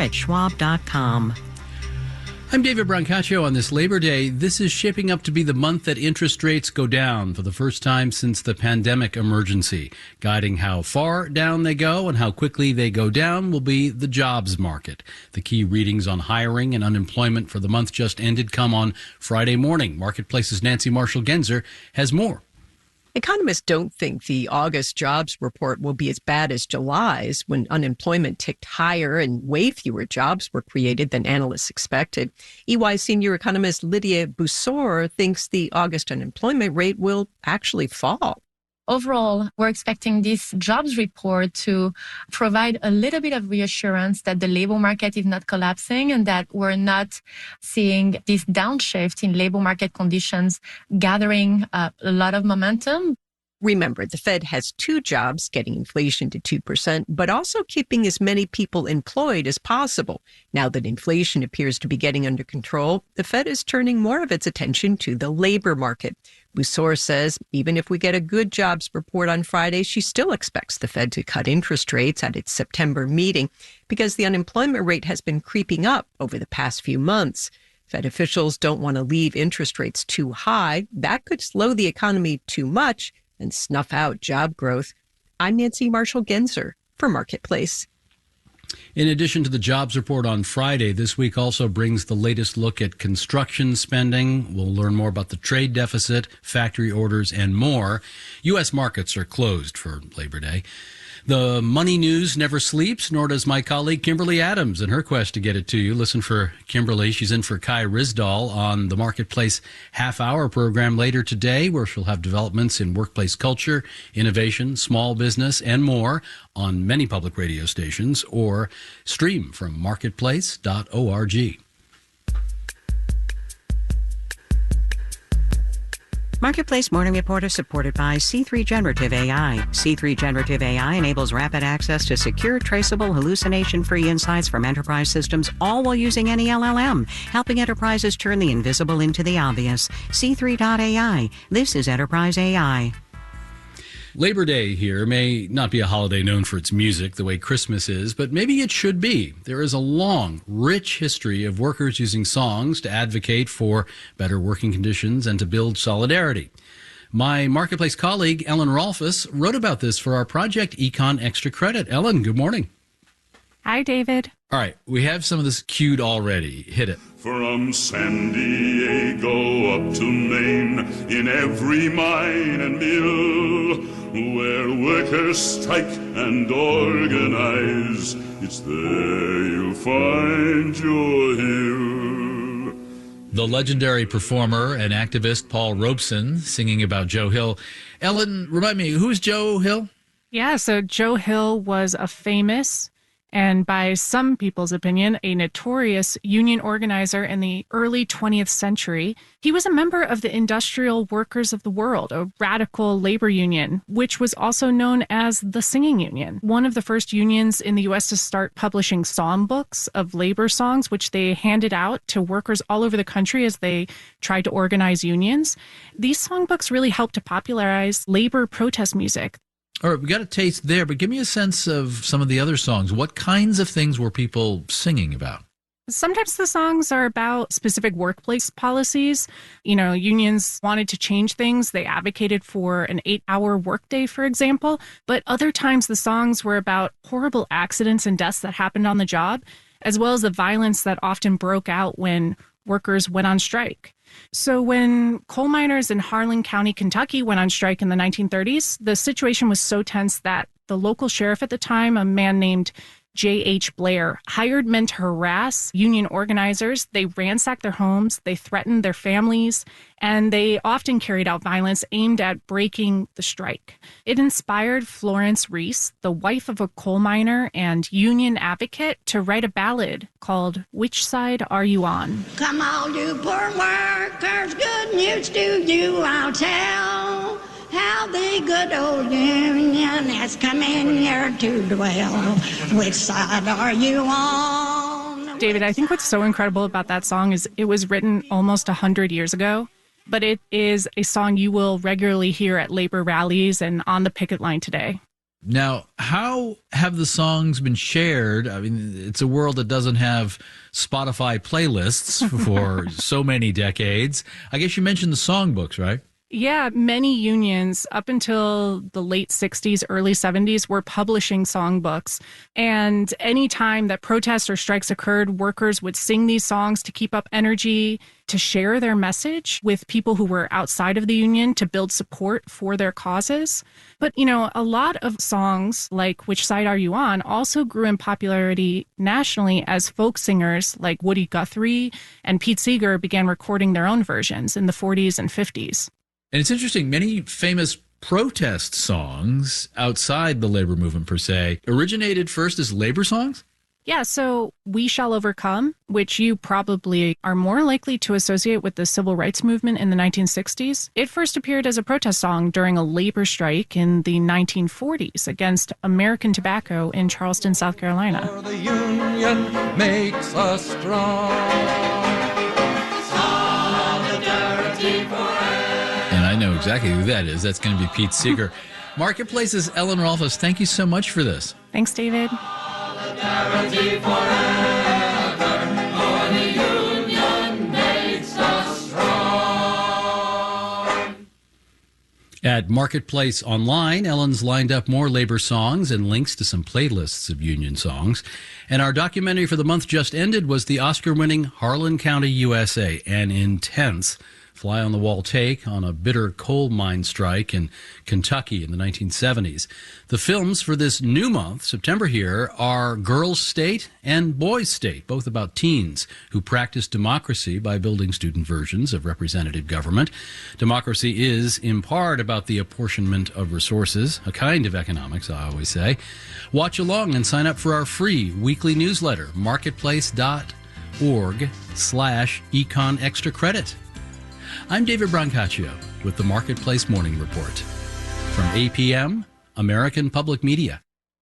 at schwab.com. I'm David Brancaccio. On this Labor Day, this is shaping up to be the month that interest rates go down for the first time since the pandemic emergency. Guiding how far down they go and how quickly they go down will be the jobs market. The key readings on hiring and unemployment for the month just ended come on Friday morning. Marketplace's Nancy Marshall-Genzer has more. Economists don't think the August jobs report will be as bad as July's, when unemployment ticked higher and way fewer jobs were created than analysts expected. EY senior economist Lydia Boussor thinks the August unemployment rate will actually fall. Overall, we're expecting this jobs report to provide a little bit of reassurance that the labor market is not collapsing and that we're not seeing this downshift in labor market conditions gathering a lot of momentum. Remember, the Fed has two jobs, getting inflation to 2%, but also keeping as many people employed as possible. Now that inflation appears to be getting under control, the Fed is turning more of its attention to the labor market. Boussor says even if we get a good jobs report on Friday, she still expects the Fed to cut interest rates at its September meeting because the unemployment rate has been creeping up over the past few months. Fed officials don't want to leave interest rates too high. That could slow the economy too much and snuff out job growth. I'm Nancy Marshall-Genzer for Marketplace. In addition to the jobs report on Friday, this week also brings the latest look at construction spending. We'll learn more about the trade deficit, factory orders, and more. U.S. markets are closed for Labor Day. The money news never sleeps, nor does my colleague Kimberly Adams in her quest to get it to you. Listen for Kimberly. She's in for Kai Rizdal on the Marketplace half-hour program later today, where she'll have developments in workplace culture, innovation, small business, and more on many public radio stations, or stream from marketplace.org. Marketplace Morning Report is supported by C3 Generative AI. C3 Generative AI enables rapid access to secure, traceable, hallucination-free insights from enterprise systems, all while using any LLM, helping enterprises turn the invisible into the obvious. C3.ai. This is Enterprise AI. Labor Day here may not be a holiday known for its music the way Christmas is, but maybe it should be. There is a long, rich history of workers using songs to advocate for better working conditions and to build solidarity. My Marketplace colleague, Ellen Rolfes, wrote about this for our project, Econ Extra Credit. Ellen, good morning. Hi, David. All right, we have some of this queued already. Hit it. From San Diego up to Maine, in every mine and mill, where workers strike and organize, it's there you'll find your hill. The legendary performer and activist Paul Robeson singing about Joe Hill. Ellen, remind me, who's Joe Hill? Yeah, so Joe Hill was a famous and, by some people's opinion, a notorious union organizer in the early 20th century. He was a member of the Industrial Workers of the World, a radical labor union, which was also known as the Singing Union, one of the first unions in the U.S. to start publishing songbooks of labor songs, which they handed out to workers all over the country as they tried to organize unions. These songbooks really helped to popularize labor protest music. All right, we got a taste there, but give me a sense of some of the other songs. What kinds of things were people singing about? Sometimes the songs are about specific workplace policies. You know, unions wanted to change things. They advocated for an 8-hour workday, for example. But other times the songs were about horrible accidents and deaths that happened on the job, as well as the violence that often broke out when workers went on strike. So when coal miners in Harlan County, Kentucky went on strike in the 1930s, the situation was so tense that the local sheriff at the time, a man named J.H. Blair, hired men to harass union organizers. They ransacked their homes, they threatened their families, and they often carried out violence aimed at breaking the strike. It inspired Florence Reese, the wife of a coal miner and union advocate, to write a ballad called Which Side Are You On? Come all you poor workers, good news to you I'll tell. How the good old union has come in here to dwell. Which side are you on? David, I think what's so incredible about that song is it was written almost 100 years ago, but it is a song you will regularly hear at labor rallies and on the picket line today. Now, how have the songs been shared? I mean, it's a world that doesn't have Spotify playlists for so many decades. I guess you mentioned the songbooks, right? Yeah, many unions up until the late 60s, early 70s were publishing songbooks. And any time that protests or strikes occurred, workers would sing these songs to keep up energy, to share their message with people who were outside of the union, to build support for their causes. But, a lot of songs like Which Side Are You On also grew in popularity nationally as folk singers like Woody Guthrie and Pete Seeger began recording their own versions in the 40s and 50s. And it's interesting, many famous protest songs outside the labor movement per se originated first as labor songs? Yeah, so We Shall Overcome, which you probably are more likely to associate with the civil rights movement in the 1960s, it first appeared as a protest song during a labor strike in the 1940s against American tobacco in Charleston, South Carolina. For the union makes us strong. Solidarity forever. And I know exactly who that is. That's going to be Pete Seeger. Marketplace's Ellen Rolfes, thank you so much for this. Thanks, David. Solidarity forever. For the union makes us strong. At Marketplace Online, Ellen's lined up more labor songs and links to some playlists of union songs. And our documentary for the month just ended was the Oscar-winning Harlan County, USA, an intense fly-on-the-wall take on a bitter coal mine strike in Kentucky in the 1970s. The films for this new month, September here, are Girls' State and Boys' State, both about teens who practice democracy by building student versions of representative government. Democracy is, in part, about the apportionment of resources, a kind of economics, I always say. Watch along and sign up for our free weekly newsletter, marketplace.org/econ extra credit. I'm David Brancaccio with the Marketplace Morning Report from APM, American Public Media.